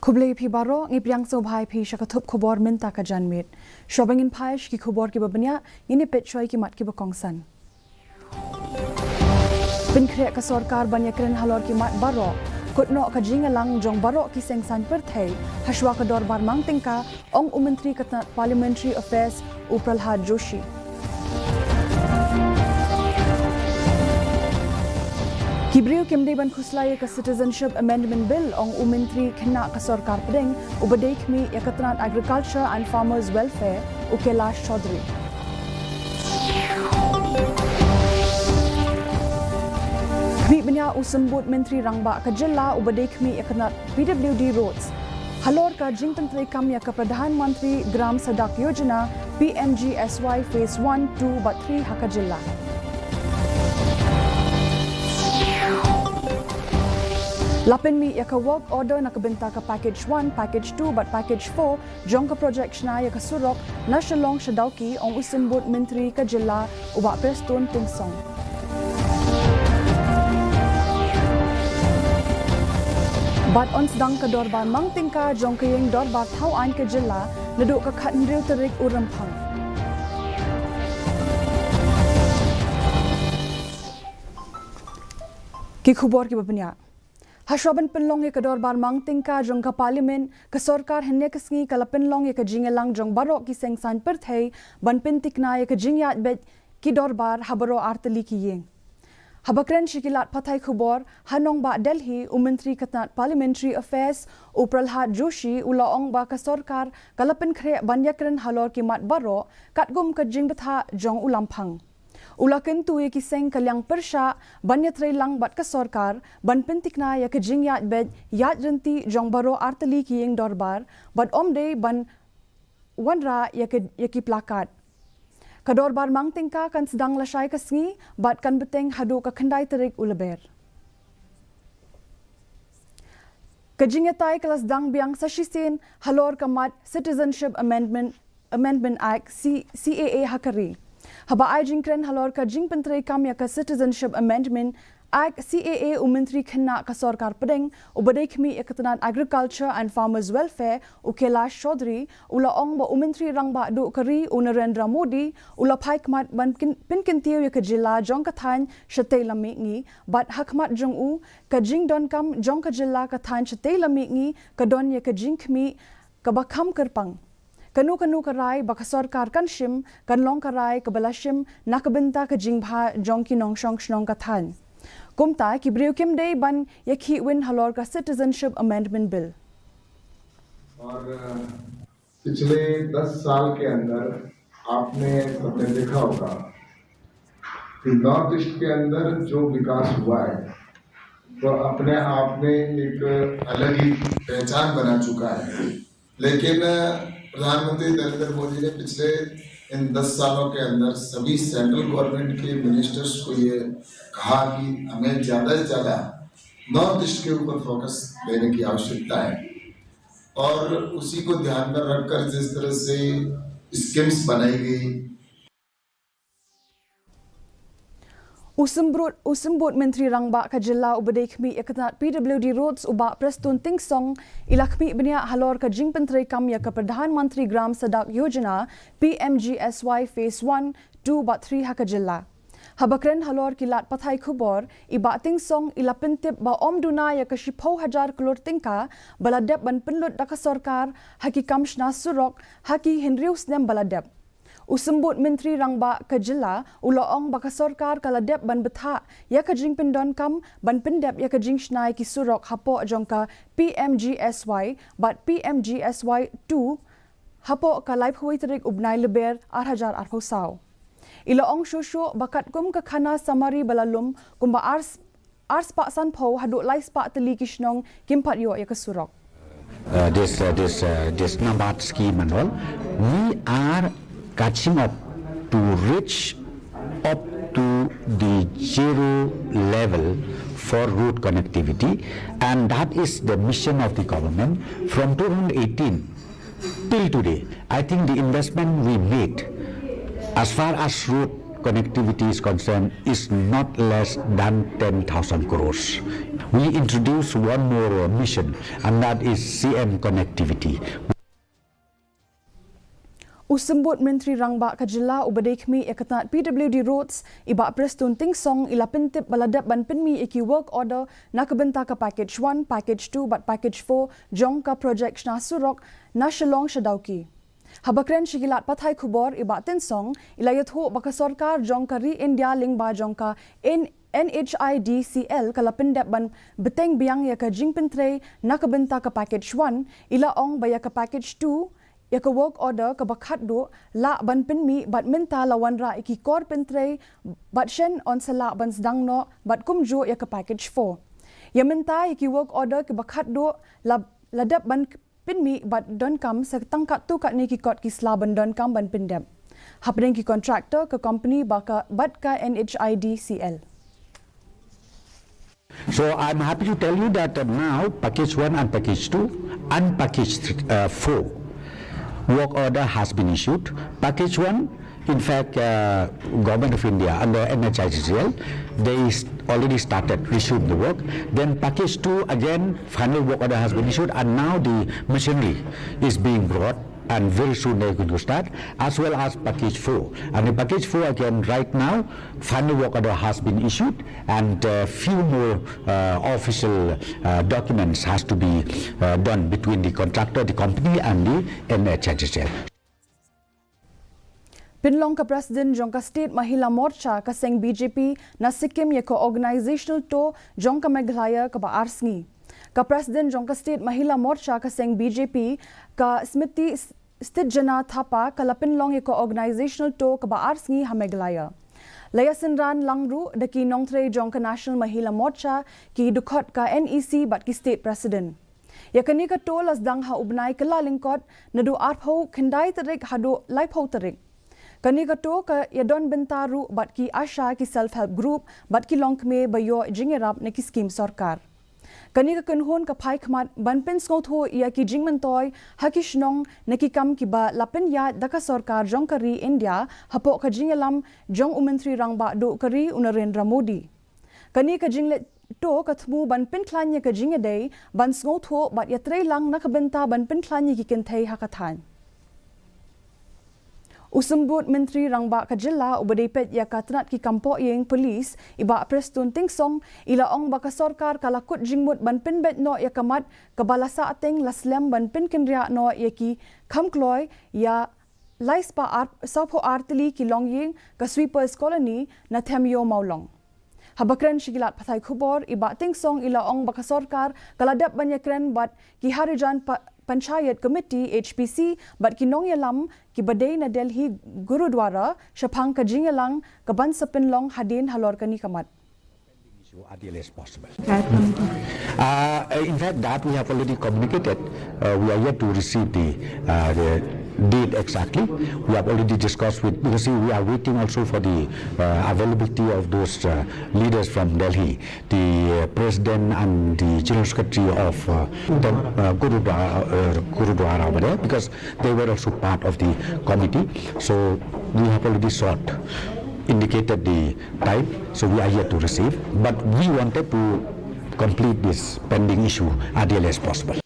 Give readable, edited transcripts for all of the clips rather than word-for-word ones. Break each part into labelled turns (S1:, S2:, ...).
S1: Kublai pi baro ngipriang sobhai pi shakathup khobor minta ka janmit. Shobangin paish ki khobor ki babanya ini petchoi ki mat ki bakongsan. Pinkrek ka sarkar banyakren halor ki mat baro kutno ka jingalang jong baro ki sengsan perthei hashwa ka dor bar mang tingka ong umantri ka Parliamentary Affairs Upralhad Joshi. Kibriu kimdei ban khuslai ka Citizenship Amendment Bill ong umintri khna ka sarkar pedeng ubadei khmi yakatran Agriculture and Farmers Welfare Ukelash Chaudhary. Khmi banya usambut menteri rangba ka jilla ubadei khmi yakatran PWD roads halor ka jingtantri kam ya ka Pradhan Mantri Gram Sadak Yojana PMGSY Phase 1, 2 but 3 haka jilla. Lapin mi yaka work order nakabenta ka package 1, package 2 but package 4 jong ka project na yaka surok na shalong shadauki ong usimbut menteri ka jilla uba preston tingsong. But on sedang ka dorbar mang tingka jong kayeng dorbar tauan ka jilla naduk ka khatnriu terik urampang. Ki khubor ki babanya Hashwaban penlong ye kador bar mang tingka jong ka parliament ka sarkar henne kasngi kala penlong ye ka jingelang jong barok ki sengsan perthei ban pintikna ye ka jingyat bet ki dorbar habaro artali ki yeng habakren shikilat pathai khubor hanong ba Delhi umantri katnat Parliamentary Affairs Upralhad Joshi ulaong ba ka sarkar kala penkhre banyakren halor ki mat baro katgum ka jingbetha jong ulampang Ulakan tu ye kiseng kalyang persha banya lang bat ka sarkar ban pentikna ya ka jingyat bed yat renti jong baro artali ki yeng dorbar bat omde ban wanra ya ki plakat ka dorbar mang tingka kan sedang lasai kasngi bat kan beteng hadu ka khandai terik ulaber ka jingyatai kelas dang biang sashisin halor kamat Citizenship Amendment Act CAA hakari Haba ai jingkren halor ka jingpentrei kam ya ka Citizenship Amendment Act CAA umintri khna ka sarkar pedeng ubadei khmi yakatnan Agriculture and Farmers Welfare Ukelash Chaudhary ula ong ba umintri rangba du kari Narendra Modi ula phaikmat ban pinkintiu ya ka jilla jong ka than shatei lami ngi bat hakmat jong u ka jingdon kam jong ka jilla ka than shatei lami ngi ka don ya ka jingkhmi ka bakham kerpang Kanu karai baka sarkar kanshim kanlong karai kabalashim nakabenta ka jingbha jongki nongshong shnong kathan. Kumta kibriu kimdei ban yakhi win halor ka Citizenship Amendment Bill.
S2: और पिछले 10 साल के अंदर आपने सबने देखा होगा कि नॉर्थ ईस्ट के अंदर जो विकास हुआ है वो अपने आप में एक अलग ही पहचान बना चुका है लेकिन प्रधानमंत्री नरेंद्र मोदी ने पिछले इन 10 सालों के अंदर सभी सेंट्रल गवर्नमेंट के मिनिस्टर्स को ये कहा कि हमें ज़्यादा से ज़्यादा नॉर्थ ईस्ट के ऊपर फोकस देने की आवश्यकता है और उसी को ध्यान में रखकर जिस तरह से स्कीम्स बनाई गई
S1: Usimbut menteri rangba ka jilla ubadei khmi yakatnat PWD roads uba preston tingsong ilakmi benya halor ka jingpentrei kam ya ka Pradhan Mantri Gram Sadak Yojana PMGSY Phase 1, 2 but 3 haka jilla habakren halor kilat pathai khubor iba tingsong ilapintip ba omduna ya ka 10,000 crore tingka baladep ban penlut da ka sarkar haki kamshna surok haki henrius nem baladep Usimbut menteri rangba ka jilla ulaong baka sarkar kaladep ban betha ya ka jing pindon kam ban pendep ya ka jing shnai ki surok hapo jongka PMGSY but PMGSY 2 hapo ka live hui terik ubnai leber 8,000 arphosau ilaong shosho bakat kum ka khana samari balalum kumba ars pa san pho hadu lai spa teli kishnong kimpat yo ya ka surok
S3: this Nabat scheme and all we are catching up to reach up to the zero level for road connectivity and that is the mission of the government from 2018 till today. I think the investment we made as far as road connectivity is concerned is not less than 10,000 crores. We introduce one more mission, and that is CM connectivity.
S1: Usambut Menteri Rangba Kajila ubadekmi ekatat PWD roads iba prestun tingsong ila pintip baladap ban pinmi iki work order nakabenta ka package 1, package 2 but package 4 jong ka project na surok na shalong shadauki. Habakren shigilat pathai khubor iba tinsong ila yatho baka sarkar jong ka India lingba jong ka NHIDCL kalapindap ban beteng biang ya ka jingpentre nakabenta ka package 1 ila ong baya ka package 2 ya ka work order ka bakhat do la ban pinmi bat minta lawan ra iki kor pentre bat shen on sala ban sedang no bat kumjo ya ka package 4 ya minta iki work order ka bakhat do ladap ban pinmi bat don kam sa tangkat tu kat ni ki kot ki sla ban don kam ban pindap hapdeng ki contractor ka company baka bat ka NHIDCL.
S3: So I'm happy to tell you that now package 1 and package 2 and package 4 work order has been issued. Package 1, in fact, Government of India under NHIDCL, they already started resumed the work. Then package 2, again, final work order has been issued, and now the machinery is being brought, and very soon they're going to start, as well as package 4. And in package 4, again, right now, final work order has been issued, and few more official documents has to be done between the contractor, the company, and the NHIDCL.
S1: Pinlong ka President jong ka State Mahila Morcha ka seng BJP na Sikkim ya ka organizational to jong ka Meghalaya ka Baarsngi. Ka President jong ka State Mahila Morcha ka seng BJP ka Smriti Stidjana Thapa ka lapinlong ya ka organizational to ka Baarsngi ha Meghalaya. Laya Sinran Langru daki nongtre jong ka National Mahila Morcha ki dukot ka NEC bat ki State President. Ya kani ka to las dang ha ubnai ka lalingkot na do arpho kendai tarik hado laipho tarik. Kani ka to ka yadon bentaru bat ki Asha ki self-help group bat ki longkme bayo jingerap na ki scheme sarkar. Kani ka kunhon ka pai khmat banpen skotho ya ki jingmantoy hakishnong na ki kam ki ba lapin ya daka sarkar jong kari India hapo ka jingelam jong umantri rangba do kari Narendra Modi. Kani ka jingle to ka thmu banpen klanya ka jingedei ban skotho bat yatre lang nakabenta banpen klanya ki kenthei hakathan. Usambut Menteri Rangba Kajila ubadipet ya katnat ki kampo yeng polis iba prestun tingsong ila ong baka sarkar kalakut jingmut ban pinbet no ya kamat kabalasa ateng laslem ban pin kenria no ya ki kamkloy ya laispa art sapo artli ki longyeng ka sweepers colony na Themyo Maulong. Habakren shigilat pathai khubor iba tingsong ila ong baka sarkar kaladap banyakren bat ki harijan Panchayat Committee HPC bat kinong yalam ki badai na Delhi Gurudwara Shapang ka jingalang ka ban sa pinlong hadin halor kani kamat.
S3: Ideal as possible. In fact, that we have already communicated. We are yet to receive the date exactly. We have already discussed with, because we are waiting also for the availability of those leaders from Delhi, the President and the General Secretary of the Gurudwara over there, because they were also part of the committee. So we have already indicated the time, so we are yet to receive, but we wanted to complete this pending issue ideally as possible.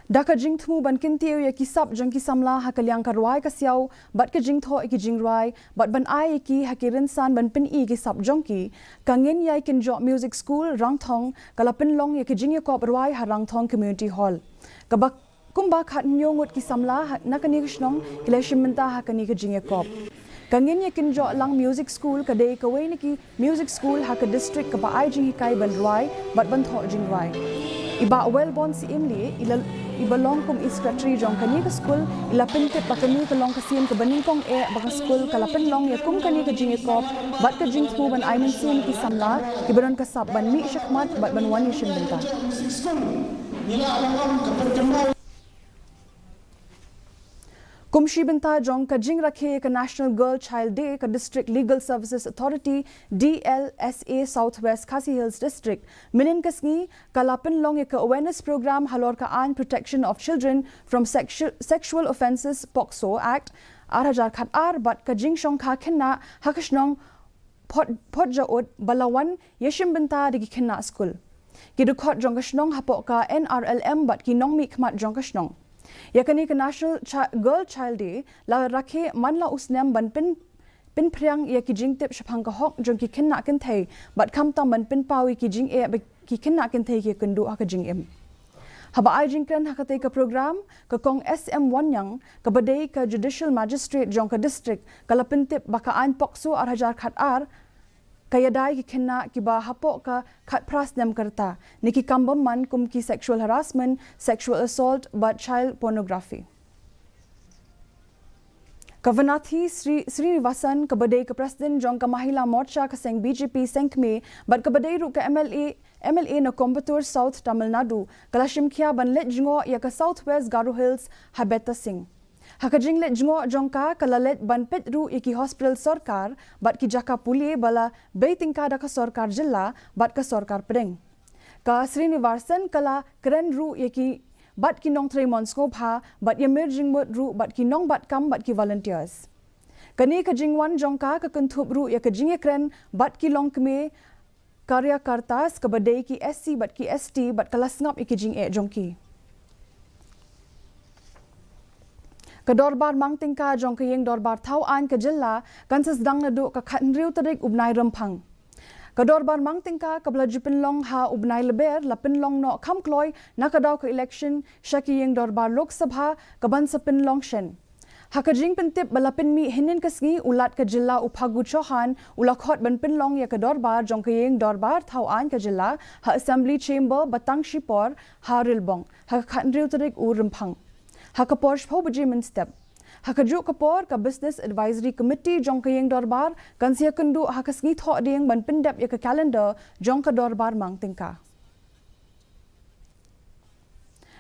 S1: Daka jingthmu ban kintiu ya kisap jang kisamla hakalyang karwai kasyau bat ka jingtho ki jingrai bat ban ai ki hakirin san ban pin i ki sap jongki kangen yai kin jo music school rangthong kalapin long ya ki jingya kop rwai ha rangthong community hall kabak kumba khat nyongut ki samla nakani kishnong kilashimenta hakani ka jingya kop Kangin yakin jo lang music school kadai kawai niki music school haka district ka ba ai jing hikai ban ruai bat ban tho jing ruai iba wellborn si imli iba long kum secretary jong kani ka school ila pinte pakani ka long kasien ka baning kong baka school kalapen long ya kum kani ka jing kop bat ka jing thu ban ai min sin ki samla ibaron ka sab ban mi shakmat bat ban wani shim benta Kumshi benta jong ka jing rakhe ka National Girl Child Day ka District Legal Services Authority DLSA Southwest Khasi Hills District minin kasngi kalapin long ka awareness program halor ka an protection of children from sexual offences POCSO Act Arhajar khat ar bat ka jing shong kha khenna hakashnong pot jaut balawan yeshim benta digi khenna school. Kidu khot jongkashnong hapok ka NRLM bat ki nong mi khmat jongkashnong. Yakani ka National Girl Child Day la rakhe manla usnem ban pin priang ya ki jing tip shapang ka hok jong ki khenna kan thei bat kham tam ban pin pawi ki jing e ki khenna kan thei ki kundu ha ka jing em. Haba ai jing kran hakate ka program ka kong SM1 yang ka badai ka Judicial Magistrate jong ka district kala pintip baka an pokso arhajar khat ar kayadai ki khenna ki ba hapok ka khat pras nem karta niki kambam man kum ki sexual harassment, sexual assault but child pornography. Kavanathi Srinivasan kabadai ka President jong ka Mahila Morcha ka seng BJP sengkme bat kabadai ru ka MLA na Coimbatore South Tamil Nadu kalashim khia banlet jingo ya ka Southwest Garo Hills Habeta Singh. Hakajing let jingo jongka kalalet banpet ru iki hospital sarkar bat ki jaka puli bala beitingka da ka sarkar jilla bat ka sarkar pedeng. Ka Srinivasan kala keren ru iki bat ki nong trei monsko pha bat ye merging mot ru bat ki nong bat kam bat ki volunteers. Kani ka jingwan jongka ka kuntup ru ya ka jinge kren bat ki long kme karya kartas ka badai ki SC bat ki ST bat kala sngap iki jing e jongki. Ka dorbar mangtingka jong ka yeng dorbar thau an ka jilla kansas dang na do ka khatnriu tarik ubnai ramphang. Ka dorbar mangtingka ka bla jupin long ha ubnai leber lapin long no kham kloi na ka daw ka election shaki yeng dorbar lok sabha ka ban sapin long shen. Ha ka jing pintip balapin mi hinin kasngi ulat ka jilla uphagu chohan ulakhot ban pin long ya ka dorbar jong ka yeng dorbar thau an ka jilla ha assembly chamber batang shipor ha rilbong ha khatnriu tarik u ramphang. Haka Porsche Hobaji Min Step. Haka Juk Kapor ka Business Advisory Committee jong ka yeng dorbar kan siya kundu haka sngi tho ding ban pindap ya ka calendar jong ka dorbar mang tingka.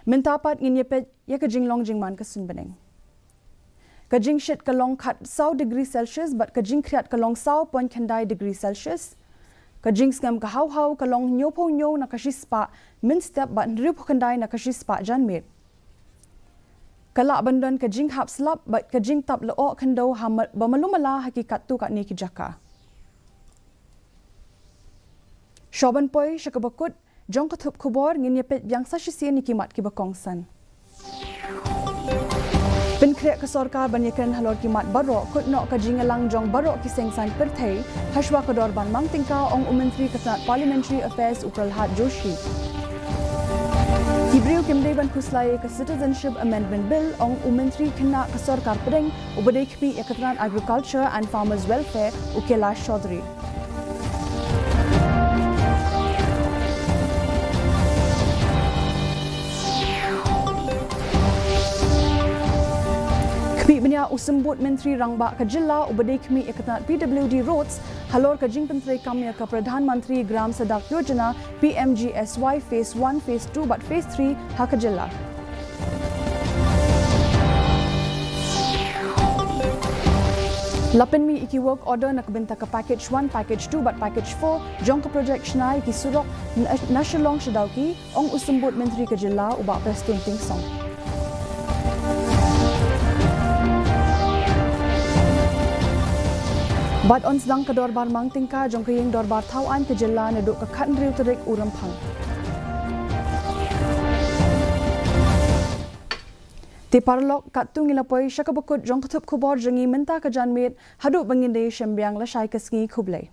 S1: Mintapat nginyepet ya ka jinglong jingman ka sunbeneng. Ka jing shit ka long khat 100 degree Celsius but ka jing kriat ka long 100.9 degree Celsius. Ka jing skam ka haw ka long nyopo nyo na ka shispa min step but nripo kandai na ka shispa janmit. Kala bandan ka jing hap slap bat ka jing tap loo kando ha bamalumala hakikat tu kat ni ki jaka. Shoban poi shakabakut jong ka thup khubor ngin yapet byang sa shisi ni ki mat ki bakongsan. Pin krek ka sarkar banyakan halor ki mat baro kut no ka jingalang jong baro ki sengsan perthei hashwa ka dorban mangtingka ong ummentri ka Parliamentary Affairs Upralhat Joshi. Hibriu kimdei ban kuslai ka Citizenship Amendment Bill ong umentri kena ka sarkar pedeng ubadai kpi ekatran Agriculture and Farmers Welfare ukela Chaudhary. Kmi benya usembut Menteri Rangba ka jilla ubadai kmi ekatran PWD Roads halor ka jing pentrai kamya ka Pradhan Mantri Gram Sadak Yojana PMGSY Phase 1, Phase 2 but Phase 3 haka jilla. Lapin mi iki work order nak benta ka Package 1, Package 2 but Package 4 jong ka project shnai ki surok nasyalong shadauki ong usembut Menteri ka jilla ubak Preston Tingsong. Bat ons lang ka dorbar mangtingka jong ka yeng dorbar tauan ka jilla na do ka khatnriu tarik urampang. Ti parlok katung ilapoi shakabakut jong kathup khubor jangi minta ka janmit hadu banginde shembyang la shai kasngi khublai.